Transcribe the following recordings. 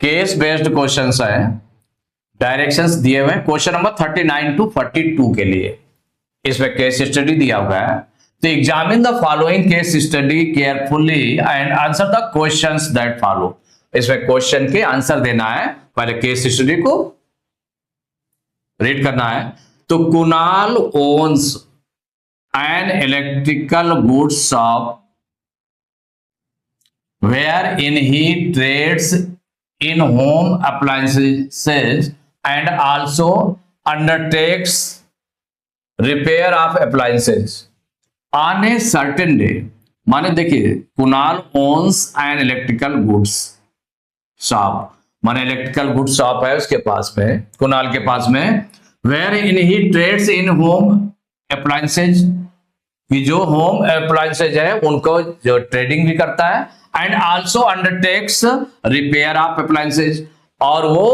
Case based questions है, directions दिए हुए हैं क्वेश्चन नंबर 39 टू 42 के लिए। इसमें केस स्टडी दिया हुआ है, तो examine the following case study carefully and answer the questions that follow. इसमें क्वेश्चन के आंसर देना है, पहले केस स्टडी को रीड करना है। तो Kunal owns an electrical goods shop wherein he trades in home appliances and also undertakes repair of appliances on a certain day। माने देखिए, Kunal owns an electrical goods shop, माने इलेक्ट्रिकल गुड्स शॉप है उसके पास में, कुणाल के पास में। Wherein he trades in home appliances, कि जो होम अप्लायंसेज है उनको जो ट्रेडिंग भी करता है, and also undertakes repair of appliances, और वो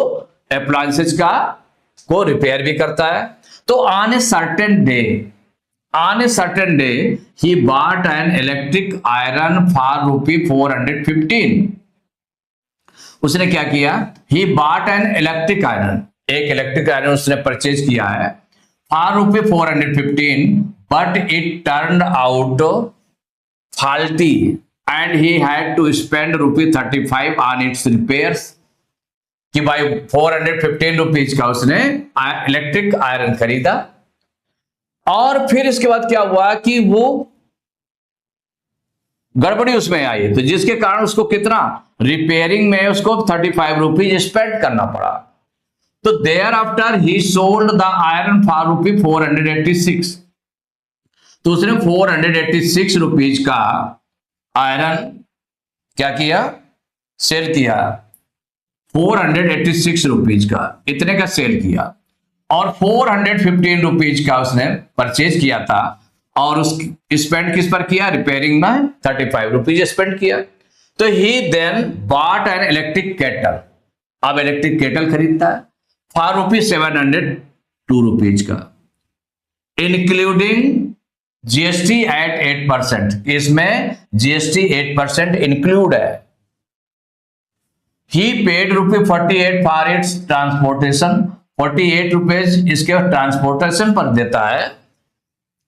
अप्लायंसेज का को रिपेयर भी करता है। तो on a certain day he bought an electric iron for ₹415। उसने क्या किया, he bought an electric iron, एक इलेक्ट्रिक आयरन उसने परचेज किया है for ₹415, but it turned out faulty and he had to spend ₹35 on its repairs। कि भाई 415 rupees का उसने इलेक्ट्रिक आयरन खरीदा, और फिर इसके बाद क्या हुआ कि वो गड़बड़ी उसमें आई, तो जिसके कारण उसको कितना रिपेयरिंग में उसको 35 रुपीज स्पेंड करना पड़ा। तो thereafter he sold the iron for ₹486। तो उसने 486 रुपीज का आयरन क्या किया, सेल किया, 486 रुपीज का, इतने का सेल किया, और 415 रुपीज का उसने परचेज किया था, और उस स्पेंड किस पर किया, रिपेयरिंग में 35 रुपीज स्पेंड किया। तो he then bought an electric kettle, अब इलेक्ट्रिक केटल खरीदता है फॉर ₹702 रुपीज का, इंक्लूडिंग जीएसटी एट 8%, इसमें जीएसटी 8% इंक्लूड है। He paid ₹48 for its transportation, 48 rupees इसके ट्रांसपोर्टेशन पर देता है,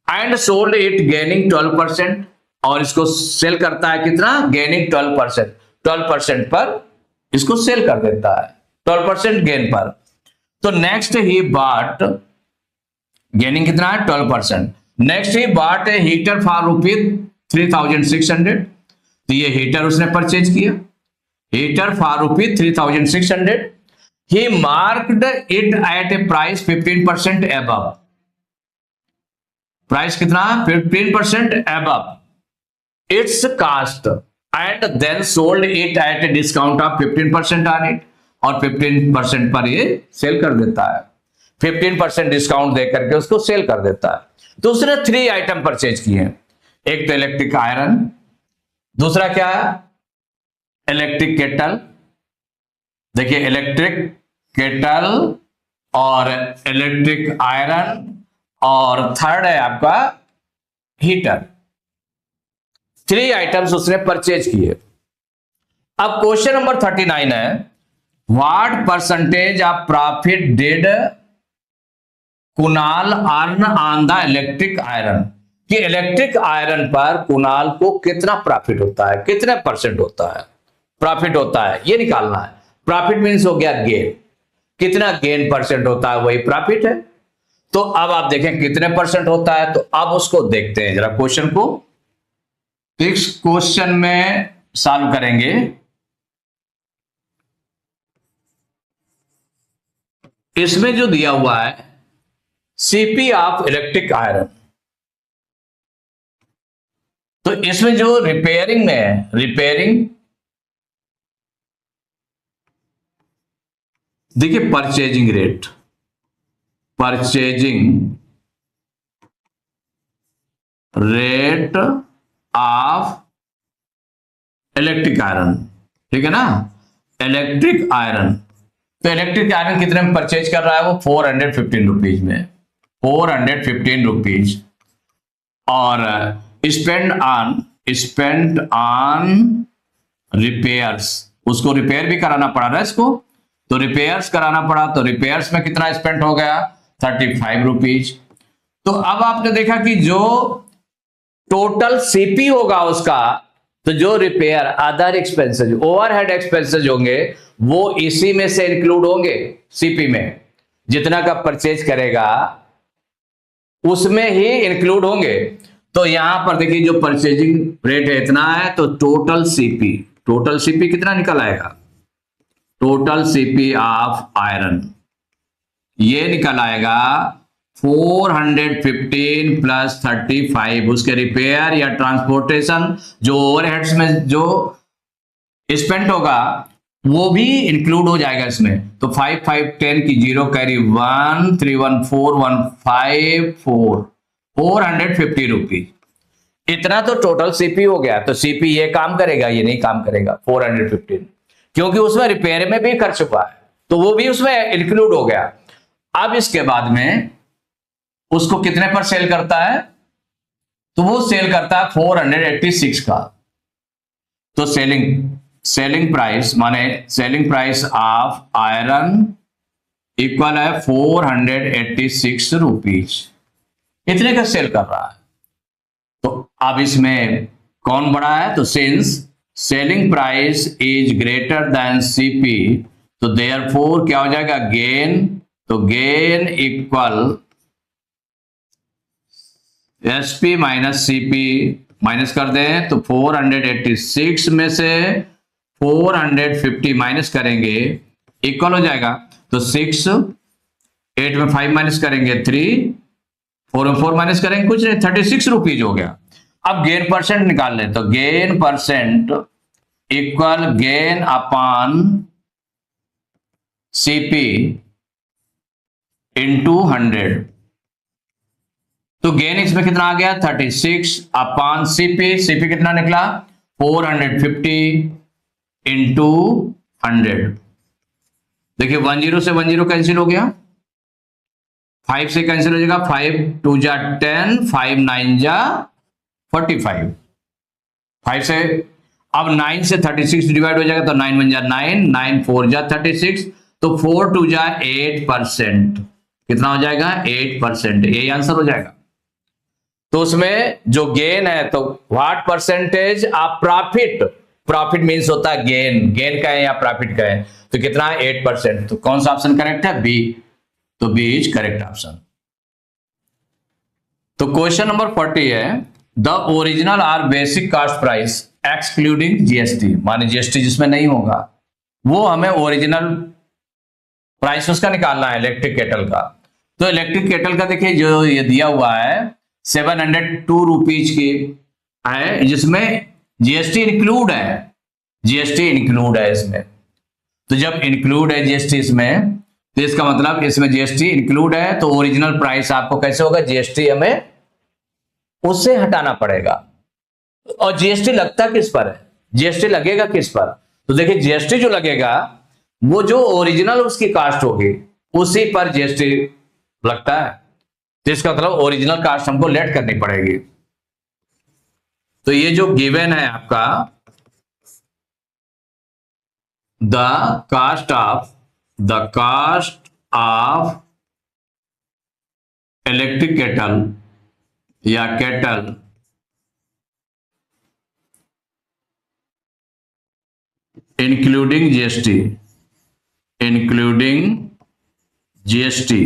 एंड सोल्ड इट गेनिंग 12%, और इसको सेल करता है कितना, गेनिंग 12%, 12% पर इसको सेल कर देता है, 12% गेन पर। तो नेक्स्ट ही बॉट, गेनिंग कितना है, 12%। Next he bought a heater for ₹3600, तो ये हीटर उसने परचेज किया, heater for ₹3600। He marked it at a price 15% above, price कितना, 15% above its cost, and then sold it at a discount of 15% on it, और 15% पर ये cell कर देता है, 15% डिस्काउंट देकर के उसको सेल कर देता है। तो उसने 3 आइटम परचेज किए, एक तो इलेक्ट्रिक आयरन, दूसरा क्या है, इलेक्ट्रिक केटल, देखिए इलेक्ट्रिक केटल और इलेक्ट्रिक आयरन, और थर्ड है आपका हीटर। 3 आइटम्स उसने परचेज किए। अब क्वेश्चन नंबर 39 है, what percentage of profit did Kunal earn on the electric iron, कि इलेक्ट्रिक आयरन पर कुणाल को कितना प्रॉफिट होता है, कितने परसेंट होता है प्रॉफिट होता है, ये निकालना है। प्रॉफिट मीन्स हो गया गेन, कितना गेन परसेंट होता है वही प्रॉफिट है। तो अब आप देखें कितने परसेंट होता है, तो अब उसको देखते हैं जरा क्वेश्चन को। इस क्वेश्चन में सॉल्व करेंगे। इसमें जो दिया हुआ है सीपी ऑफ इलेक्ट्रिक आयरन, तो इसमें जो रिपेयरिंग में है, रिपेयरिंग देखिए purchasing rate, purchasing rate of electric iron, ठीक है ना, इलेक्ट्रिक आयरन। तो इलेक्ट्रिक आयरन कितने में परचेज कर रहा है वो, 415 रुपीज में, 415 रुपीज, और स्पेंड ऑन रिपेयर्स उसको रिपेयर भी कराना पड़ा ना इसको, तो रिपेयर्स कराना पड़ा, तो रिपेयर्स में कितना स्पेंड हो गया 35 रुपीज। तो अब आपने देखा कि जो टोटल सीपी होगा उसका, तो जो repair other expenses overhead expenses होंगे वो इसी में से इंक्लूड होंगे, सीपी में जितना का परचेज करेगा उसमें ही इंक्लूड होंगे। तो यहां पर देखिए जो परचेजिंग रेट है इतना है, तो टोटल सीपी कितना निकल आएगा, टोटल सीपी ऑफ आयरन ये निकल आएगा 415 प्लस 35, उसके रिपेयर या ट्रांसपोर्टेशन जो ओवरहेड्स में जो स्पेंड होगा वो भी इंक्लूड हो जाएगा इसमें। तो 5 5 10 की 0 कैरी 1 3 1 4 1 5 4 450 रुपीज, इतना तो टोटल सीपी हो गया। तो सीपी ये काम करेगा, ये नहीं काम करेगा 415, क्योंकि उसमें रिपेयर में भी खर्च हुआ है तो वो भी उसमें इंक्लूड हो गया। अब इसके बाद में उसको कितने पर सेल करता है, तो वो सेल करता है 486 का। तो सेलिंग प्राइस माने selling price of iron equal है 486 रुपीज, इतने का सेल कर रहा है। तो अब इसमें कौन बड़ा है, तो since selling price is greater than CP, तो देयरफॉर क्या हो जाएगा गेन, तो gain equal SP minus CP, minus कर दें तो 486 में से 450 माइनस करेंगे इक्वल हो जाएगा, तो 6 8 में 5 माइनस करेंगे 3 4 में 4 माइनस करेंगे कुछ नहीं 36 रुपीज हो गया। अब गेन परसेंट निकाल लें, तो gain percent equal gain upon CP into 100, तो गेन इसमें कितना आ गया 36 अपॉन सीपी, सीपी कितना निकला 450 इंटू 100। देखिए 10 से 10 कैंसिल हो गया, 5 से कैंसिल हो जाएगा, 5 2 जा 10 5 9 जा 45, 5 से अब 9 से 36 डिवाइड हो जाएगा तो 9 1 जा 9 9 4 जा 36, तो 4 2 जा 8%, कितना हो जाएगा 8%, यही आंसर हो जाएगा। तो उसमें जो गेन है तो what percentage of profit, profit means होता है गेन, गेन का है या प्रॉफिट का है, तो कितना है 8%। तो कौन सा ऑप्शन करेक्ट है, बी, तो बी इज करेक्ट ऑप्शन। तो क्वेश्चन नंबर 40 है the original or basic cost price excluding GST, माने जीएसटी जिसमें नहीं होगा वो हमें ओरिजिनल प्राइस उसका निकालना है इलेक्ट्रिक केटल का। तो इलेक्ट्रिक केटल का देखिए जो ये दिया हुआ है 702 रुपीज की है, जिसमें जीएसटी इंक्लूड है, जीएसटी इंक्लूड है इसमें। तो जब इंक्लूड है जीएसटी इसमें, तो इसका मतलब इसमें जीएसटी इंक्लूड है, तो ओरिजिनल प्राइस आपको कैसे होगा, जीएसटी हमें उससे हटाना पड़ेगा। और जीएसटी लगता किस पर है, जीएसटी लगेगा किस पर, तो देखिए जीएसटी जो लगेगा वो जो ओरिजिनल उसकी कास्ट होगी उसी पर जीएसटी लगता है, तो इसका मतलब ओरिजिनल कास्ट हमको लेट करनी पड़ेगी। तो ये जो गिवन है आपका the cost of electric kettle या केटल इंक्लूडिंग जीएसटी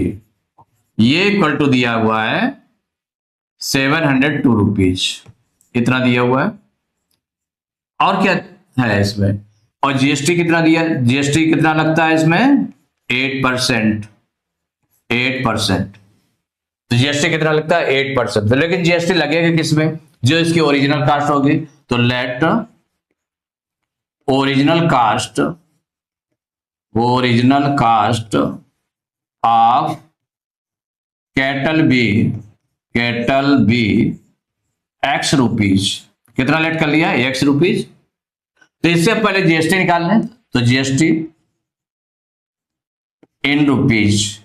ये इक्वल टू दिया हुआ है 702 रुपीज, इतना दिया हुआ है। और क्या है इसमें, और जीएसटी कितना दिया, जीएसटी कितना लगता है इसमें 8%, 8%, तो जीएसटी कितना लगता है 8%। तो लेकिन जीएसटी लगेगा किसमें, जो इसकी ओरिजिनल कास्ट होगी, तो let original cost of kettle be x rupees, कितना लेट कर लिया एक्स रुपीज। तो इससे पहले जीएसटी निकाल लें, तो जीएसटी इन रुपीज,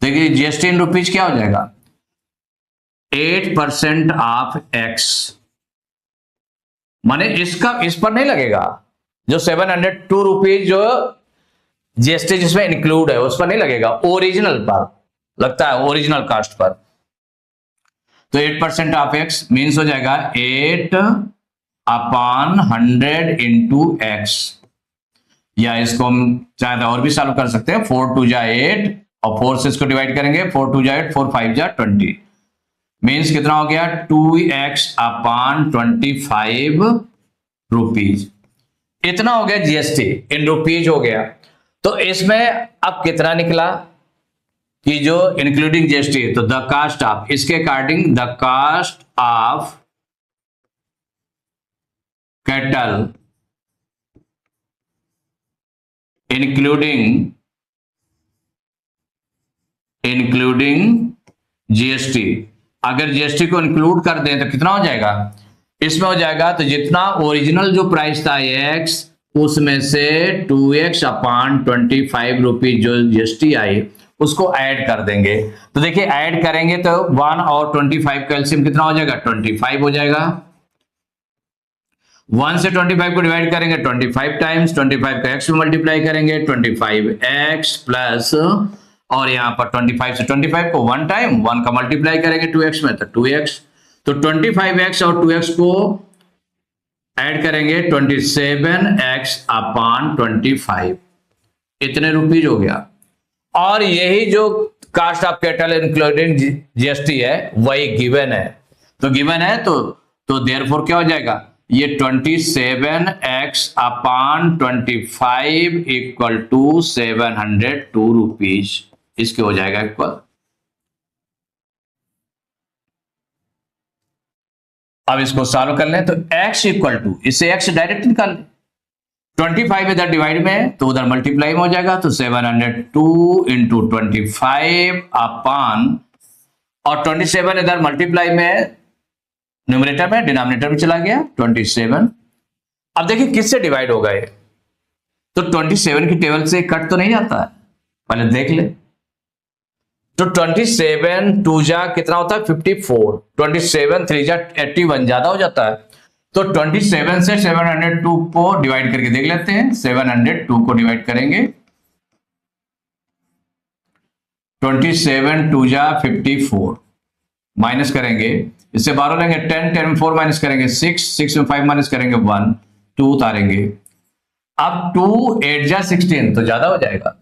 देखिए जीएसटी इन रुपीज क्या हो जाएगा 8% ऑफ एक्स, माने इसका इस पर नहीं लगेगा, जो 702 रुपीज जो जीएसटी जिसमें इंक्लूड है उस पर नहीं लगेगा, ओरिजिनल पर लगता है, ओरिजिनल कास्ट पर। तो 8% ऑफ एक्स मीन्स हो जाएगा 8/100 इंटू एक्स, या इसको हम चाहे और भी सॉल्व कर सकते हैं। 4 2 जा 8 और 4 से इसको डिवाइड करेंगे, 4 2 जा 8, 4 5 जा 20, मीन्स कितना हो गया 2x/25 रुपीज। इतना हो गया जीएसटी इन रुपीज हो गया। तो इसमें अब कितना निकला कि जो इंक्लूडिंग जीएसटी, तो द कास्ट ऑफ, इसके according the cost of kettle including GST, अगर जीएसटी को इंक्लूड कर दें तो कितना हो जाएगा, इसमें हो जाएगा तो जितना ओरिजिनल जो प्राइस था x, उसमें से 2x/25 रुपीज जो जीएसटी आई उसको ऐड कर देंगे। तो देखिए ऐड करेंगे तो 1 और 25 का एलसीएम कितना हो जाएगा, 25 हो जाएगा। 1 से 25 को डिवाइड करेंगे 25 टाइम्स, 25 का x में मल्टीप्लाई करेंगे 25x प्लस, और यहां पर 25 से 25 को 1 टाइम 1 का मल्टीप्लाई करेंगे 2x में तो 2x, तो 25x और 2x को ऐड करेंगे 27x/25, इतने रुपीज हो गया। और यही जो cost of kettle including GST है वही गिवन है, तो गिवन है तो देयरफॉर क्या हो जाएगा, ये 27x/25 इक्वल टू 702 रुपीज, इसके हो जाएगा इक्वल। अब इसको सॉल्व कर लें तो x इक्वल टू, इससे x डायरेक्ट निकाल लें, 25 इधर डिवाइड में तो उधर मल्टीप्लाई में हो जाएगा, तो 702 इंटू 25 अपॉन, और 27 इधर मल्टीप्लाई में न्यूमरेटर में, डिनोमिनेटर में चला गया 27। अब देखिए किससे डिवाइड होगा ये, तो 27 की टेबल से कट तो नहीं जाता है, पहले देख ले। तो 27 2 जा कितना होता है 54, 27 3 जा 81, ज्यादा हो जाता है। तो 27 से 702 को डिवाइड करके देख लेते हैं, 702 को डिवाइड करेंगे, 27 2 जा 54, माइनस करेंगे, इससे 12 लेंगे 10, 10 में 4 माइनस करेंगे 6, 6 में 5 माइनस करेंगे 1, 2 उतारेंगे। अब 2 8 जा 16 तो ज्यादा हो जाएगा,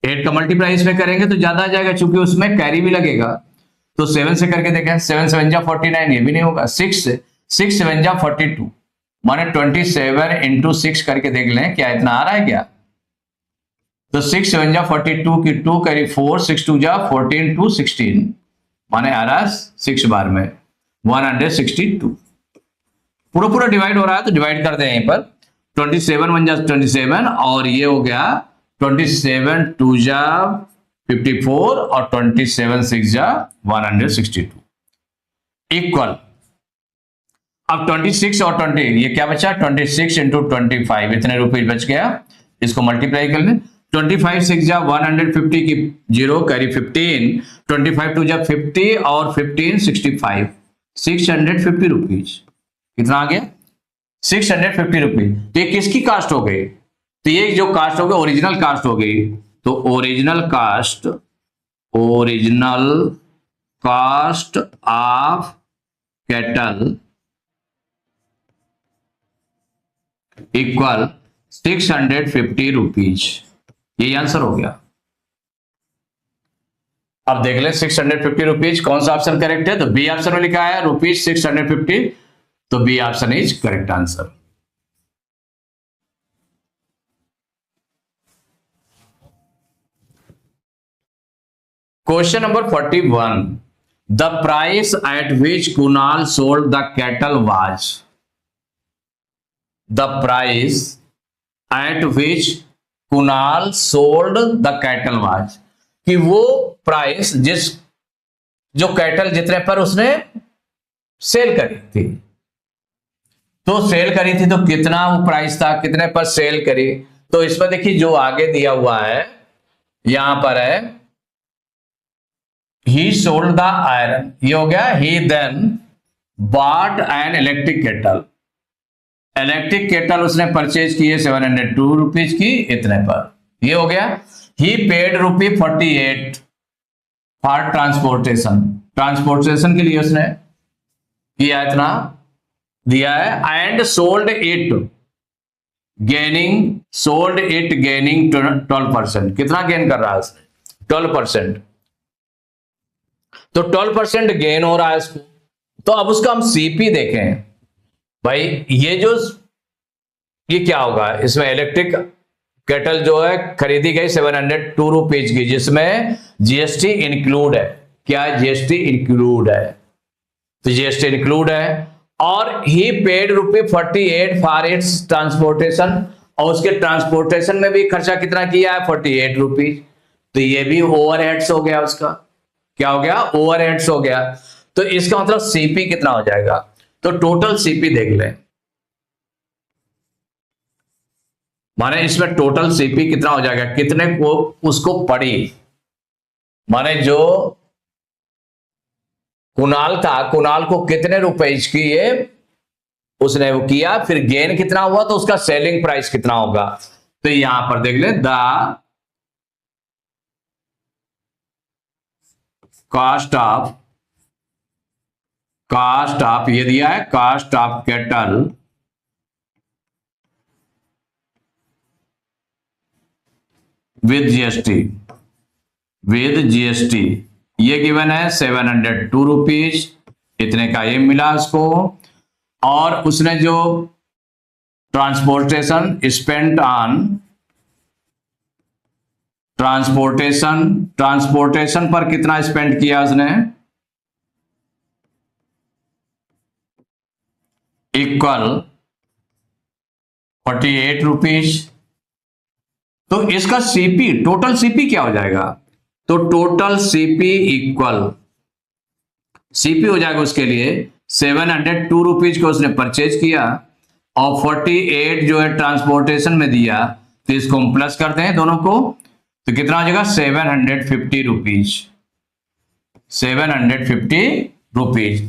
8 का मल्टीप्लाई इसमें करेंगे तो ज्यादा आ जाएगा, चूंकि उसमें कैरी भी लगेगा। तो 7 से करके देखें, 7 7 जा 49, ये भी नहीं होगा। 6 7 जा 42, माने 27 इंटू 6 करके देख लें क्या इतना आ रहा है क्या, तो 6 7 जा 42 की 2 कैरी 4, 6 2 जा 14 2 16, माने आ रहा 6 बार में 162। पूरा डिवाइड हो रहा है तो डिवाइड कर दें यहीं पर, 27 1 जा 27, और ये हो गया 27 2 जा 54 और 27 6 जा 162 इक्वल। अब 26 और 20, ये क्या बचा 26 इंटू 25, इतने रुपए बच गया, इसको मल्टीप्लाई कर लें। 25 6 जा 150 की 0 कैरी 15, 25 2 जा 50 और 15 65, 650 रुपीज, कितना आ गया 650 रुपीज। तो ये किसकी कास्ट हो गई, तो ये जो कास्ट हो गई ओरिजिनल कास्ट हो गई। तो original cost of kettle equal 650 rupees, ये आंसर हो गया। अब देख ले 650 रुपीज कौन सा ऑप्शन करेक्ट है, तो बी ऑप्शन में लिखा है रुपीज 650, तो B option is correct answer. Question number 41. The price at which Kunal sold the cattle was. The price at which Kunal sold the cattle was. कि वो प्राइस जो cattle जितने पर उसने सेल करी थी, तो सेल करी थी तो कितना वो प्राइस था, कितने पर सेल करी। तो इसमें देखिए जो आगे दिया हुआ है यहां पर है he sold the iron, ये हो गया he then bought an electric kettle, electric kettle उसने परचेज की है 702 रुपीज की, इतने पर। ये हो गया। ही पेड ₹48 फॉर ट्रांसपोर्टेशन, ट्रांसपोर्टेशन के लिए उसने किया, इतना दिया है। And sold it gaining 12%। कितना गेन कर रहा है उसने? 12%। तो 12% गेन हो रहा है इसको। तो अब उसका हम सीपी देखें भाई। ये क्या होगा? इसमें इलेक्ट्रिक केटल जो है खरीदी गई 702 रुपीज की, जिसमें जीएसटी इंक्लूड है। क्या जीएसटी इंक्लूड है? तो जीएसटी इंक्लूड है। और ही पेड ₹48 फॉर इट्स ट्रांसपोर्टेशन, और उसके ट्रांसपोर्टेशन में भी खर्चा कितना किया है? 48 रुपीज। तो ये भी ओवरहेड्स हो गया उसका। क्या हो गया? ओवरहेड्स हो गया। तो इसका मतलब सीपी कितना हो जाएगा? तो टोटल सीपी देख लें, माने इसमें टोटल सीपी कितना हो जाएगा, कितने को उसको पड़ी। माने जो कुणाल था, कुणाल को कितने रुपए की ये उसने वो किया, फिर गेन कितना हुआ, तो उसका सेलिंग प्राइस कितना होगा। तो यहां पर देख ले, द कास्ट ऑफ ये दिया है, cost of kettle with GST ये गिवन है 702 रुपीज, इतने का ये मिला उसको। और उसने जो ट्रांसपोर्टेशन स्पेंड ऑन ट्रांसपोर्टेशन पर कितना स्पेंड किया उसने, इक्वल 48 रुपीज। तो इसका सीपी, टोटल सीपी क्या हो जाएगा? तो टोटल सीपी इक्वल, सीपी हो जाएगा उसके लिए 702 रुपीज को उसने परचेज किया, और 48 जो है ट्रांसपोर्टेशन में दिया। तो इसको हम प्लस करते हैं दोनों को, तो कितना हो जाएगा? 750 रुपीज, 750 रुपीज।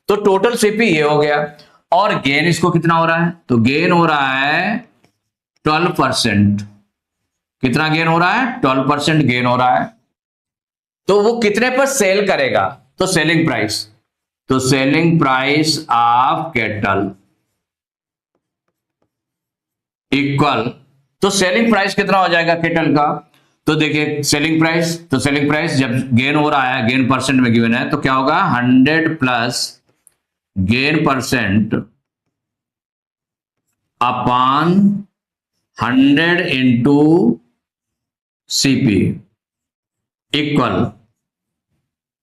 तो टोटल सीपी ये हो गया। और गेन इसको कितना हो रहा है? तो गेन हो रहा है 12%। कितना गेन हो रहा है? 12% गेन हो रहा है। तो वो कितने पर सेल करेगा? तो सेलिंग प्राइस, तो selling price of kettle equal, तो सेलिंग प्राइस कितना हो जाएगा केटल का? तो देखिए सेलिंग प्राइस, तो सेलिंग प्राइस जब गेन हो रहा है, गेन परसेंट में गिवन है, तो क्या होगा? 100 plus gain percent upon 100 into CP equal,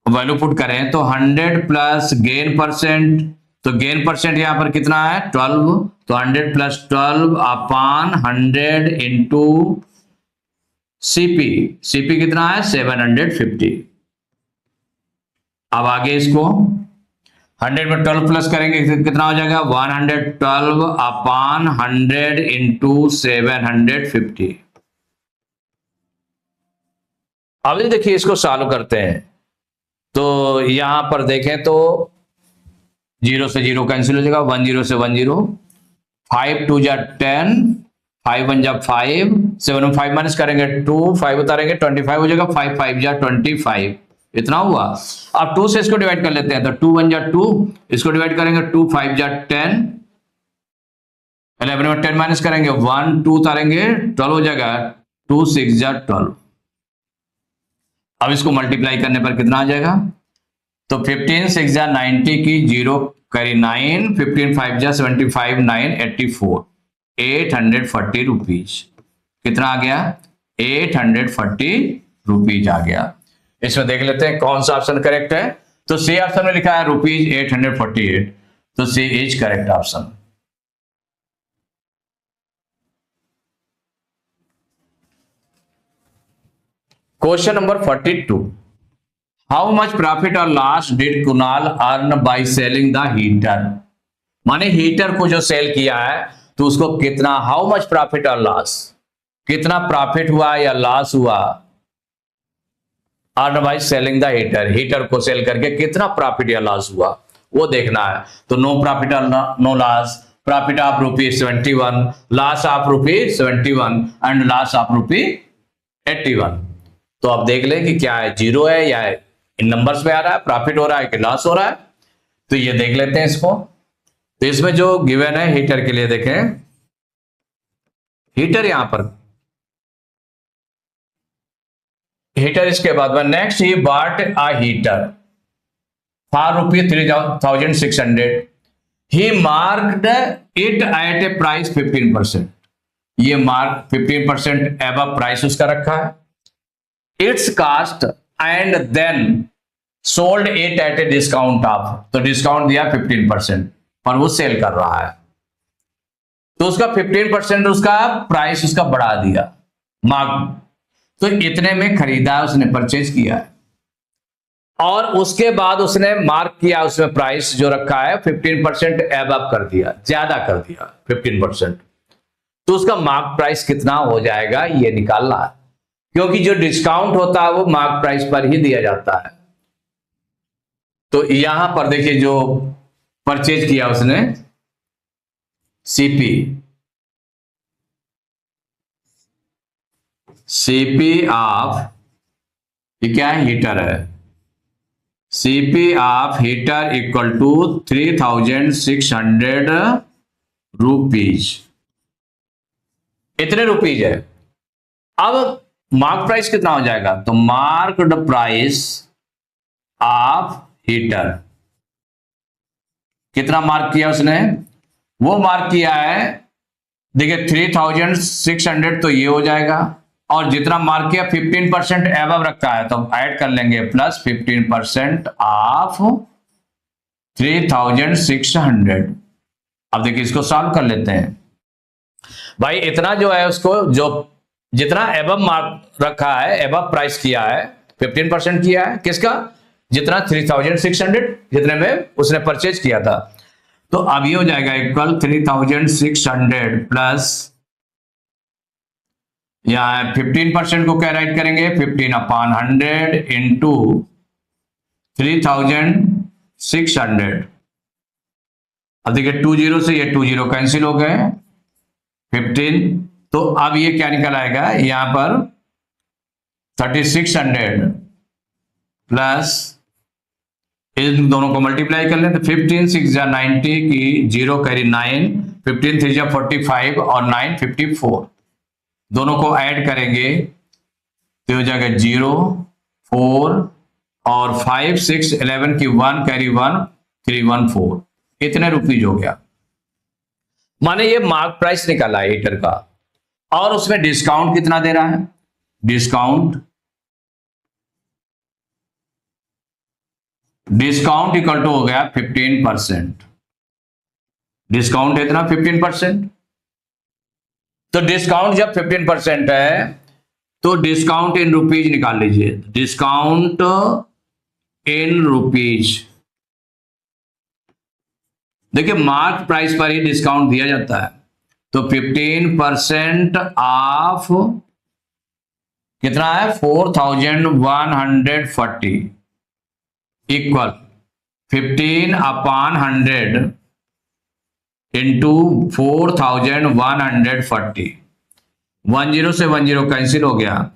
value put करें तो 100 प्लस गेन परसेंट, तो गेन परसेंट यहां पर कितना है? 12। तो 100 plus 12 upon 100 into CP, CP कितना है? 750। अब आगे इसको 100 में 12 प्लस करेंगे कितना हो जाएगा? 112 अपॉन 100 इंटू 750। अब देखिए इसको सॉल्व करते हैं। तो यहां पर देखें तो 0 से 0 कैंसिल हो जाएगा, 10 से 10, 5 2 जा 10, 5 1 जा 5, 7 में 5 माइनस करेंगे 2, 5 उतारेंगे 25 हो जाएगा, 5 5 जा 25, इतना हुआ। अब 2 से इसको डिवाइड कर लेते हैं, तो 2 1 जा 2, इसको डिवाइड करेंगे 2 5 जा 10, 11 में 10 माइनस करेंगे 1 2 उतारेंगे 12 हो जाएगा, 2 6 जा 12। अब इसको मल्टीप्लाई करने पर कितना आ जाएगा? तो 15 6 जा 90 की 0 करी 9, 15 5 जा 75, 9 84, 840 रुपीज। कितना आ गया? 840 रुपीज आ गया। इसमें देख लेते हैं कौन सा ऑप्शन करेक्ट है। तो सी ऑप्शन में लिखा है रुपीज 848, तो c is correct option. Question number 42, how much profit or loss did Kunal earn by selling the heater. माने हीटर को जो सेल किया है तो उसको कितना, how much profit or loss, कितना प्रॉफिट हुआ या लॉस हुआ, earn by selling the heater, heater को सेल करके कितना प्रॉफिट या लॉस हुआ वो देखना है। तो नो प्रॉफिट और no loss, profit of ₹71, loss of ₹71 and loss of ₹81। तो अब देख लें कि क्या है, जीरो है या इन नंबर्स में आ रहा है, प्रॉफिट हो रहा है कि लॉस हो रहा है। तो ये देख लेते हैं इसको। तो इसमें जो गिवन है हीटर के लिए, देखें हीटर यहां पर, हीटर इसके बाद में next he bought a heater for ₹3,600। He marked it at a price 15%। ये मार्क 15% एबव प्राइस उसका रखा है। Its cost and then sold it at a discount of, तो डिस्काउंट दिया 15% पर वो सेल कर रहा है, तो उसका 15% उसका प्राइस उसका बढ़ा दिया, मार्क, तो इतने में खरीदा, उसने परचेज किया है और उसके बाद उसने मार्क किया, उसमें प्राइस जो रखा है 15% एबव कर दिया, ज्यादा कर दिया 15%, तो उसका मार्क प्राइस कितना हो जाएगा ये निकालना है, क्योंकि जो डिस्काउंट होता है वो मार्क प्राइस पर ही दिया जाता है। तो यहां पर देखिए जो परचेज किया उसने सीपी ऑफ, ये क्या है, हीटर है, CP of heater equal to 3,600 rupees, इतने रुपीज है। अब मार्क प्राइस कितना हो जाएगा, तो मार्क्ड प्राइस ऑफ हीटर कितना मार्क किया उसने, वो मार्क किया है, देखिए 3,600, तो ये हो जाएगा, और जितना मार्क किया 15% एबव रखा है, तो ऐड कर लेंगे प्लस 15% ऑफ 3,600। अब देखिए इसको सॉल्व कर लेते हैं भाई। इतना जो है उसको, जो जितना एबव मार्क रखा है, एबव प्राइस किया है, 15% किया है किसका, जितना 3,600 जितने में उसने परचेज किया था। तो अब ये हो जाएगा इक्वल 3,600 प्लस, यहां 15% को क्या राइट करेंगे, 15/100 इंटू 3,600। अब देखिए 20 से ये 20 कैंसिल हो गए, 15, तो अब ये क्या निकल आएगा यहां पर 3,600 प्लस, इन दोनों को मल्टीप्लाई कर लें तो 15 6 जा 90 की 0 कैरी 9, 15 3 जा 45 और 9 54, दोनों को ऐड करेंगे तो हो जाएगा 0 4 और 5 6 11 की 1 कैरी 1 314, इतने रुपीज हो गया। माने ये मार्क प्राइस निकाला है हीटर का, और उसमें डिस्काउंट कितना दे रहा है, डिस्काउंट इक्वल टू हो गया 15%, डिस्काउंट इतना 15%, तो डिस्काउंट जब 15% है तो डिस्काउंट इन रुपीज निकाल लीजिए, डिस्काउंट इन रुपीज, देखिए मार्क प्राइस पर ही डिस्काउंट दिया जाता है, तो 15% ऑफ कितना है 4,140 इक्वल 15/100 इंटू 4,140, 10 से 10 कैंसिल हो गया,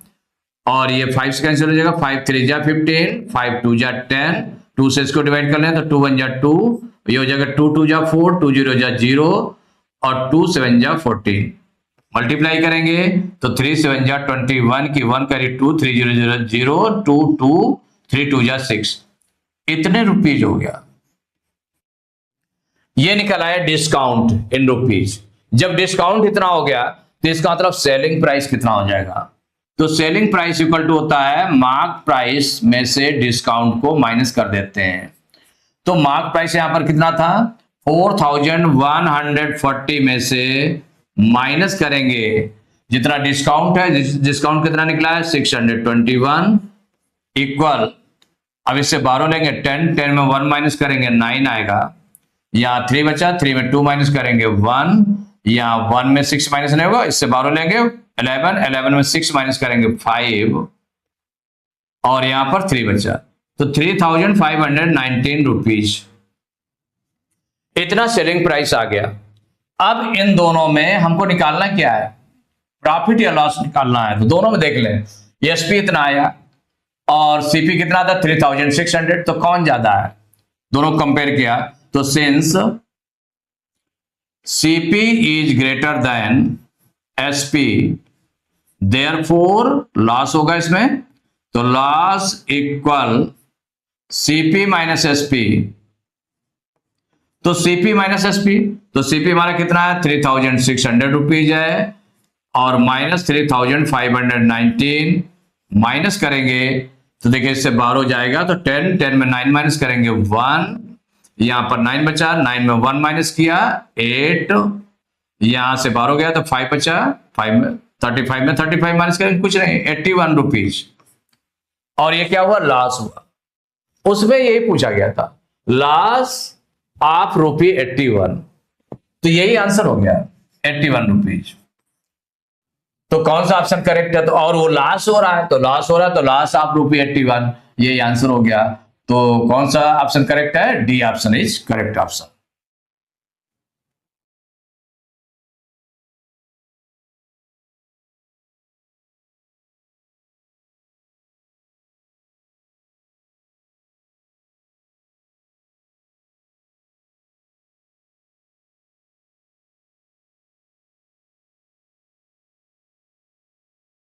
और ये 5 से कैंसिल हो जाएगा, 5 3 जा 15, 5 2 जा 10, 2 से इसको डिवाइड कर लें तो 2 1 जा 2, ये हो जाएगा 2 2 जा 4, 2 0 जा 0 और 2 7 जा 14, मल्टीप्लाई करेंगे तो 3 7 जा 21 की 1 करी 2 3 0 0 0 2 2 3 2 जा 6, इतने रुपीज हो गया। ये निकल आया डिस्काउंट इन रुपीज। जब डिस्काउंट इतना हो गया तो इसका मतलब सेलिंग प्राइस कितना हो जाएगा, तो सेलिंग प्राइस इक्वल टू होता है मार्क प्राइस में से डिस्काउंट को माइनस कर देते हैं। तो मार्क प्राइस यहां पर कितना था 4,140 में से माइनस करेंगे जितना डिस्काउंट है, डिस्काउंट कितना निकला है 621 इक्वल, अब इससे 12 लेंगे 10, 10 में 1 माइनस करेंगे 9 आएगा, यहाँ 3 बचा, 3 में 2 माइनस करेंगे 1, यहाँ 1 में 6 माइनस नहीं होगा, इससे 12 लेंगे 11, 11 में 6 माइनस करेंगे 5 और यहां पर 3 बचा, तो 3,519 रुपीज इतना सेलिंग प्राइस आ गया। अब इन दोनों में हमको निकालना क्या है, प्रॉफिट या लॉस निकालना है। तो दोनों में देख लें, एसपी इतना आया और सीपी कितना था 3600, तो कौन ज्यादा है, दोनों कंपेयर किया तो since CP is greater than SP therefore loss होगा इसमें, तो loss equal CP minus SP. तो सीपी माइनस एसपी, तो सीपी हमारा कितना है 3600 रुपीज है और माइनस 3519 माइनस करेंगे तो देखिए इससे 12 जाएगा तो 10 में 9 माइनस करेंगे 1, यहां पर 9 बचा, 9 में 1 माइनस किया 8, यहां से 12 गया तो 5 बचा, 5 में 35 माइनस करेंगे कुछ नहीं 81 रुपीज। और ये क्या हुआ, लॉस हुआ। उसमें यही पूछा गया था, लॉस ऑफ ₹81, तो यही आंसर हो गया 81 रुपीज। तो कौन सा ऑप्शन करेक्ट है, तो और वो लॉस हो रहा है तो लॉस हो रहा है तो लॉस ऑफ ₹81, यही आंसर हो गया। तो कौन सा ऑप्शन करेक्ट है, D option is correct option.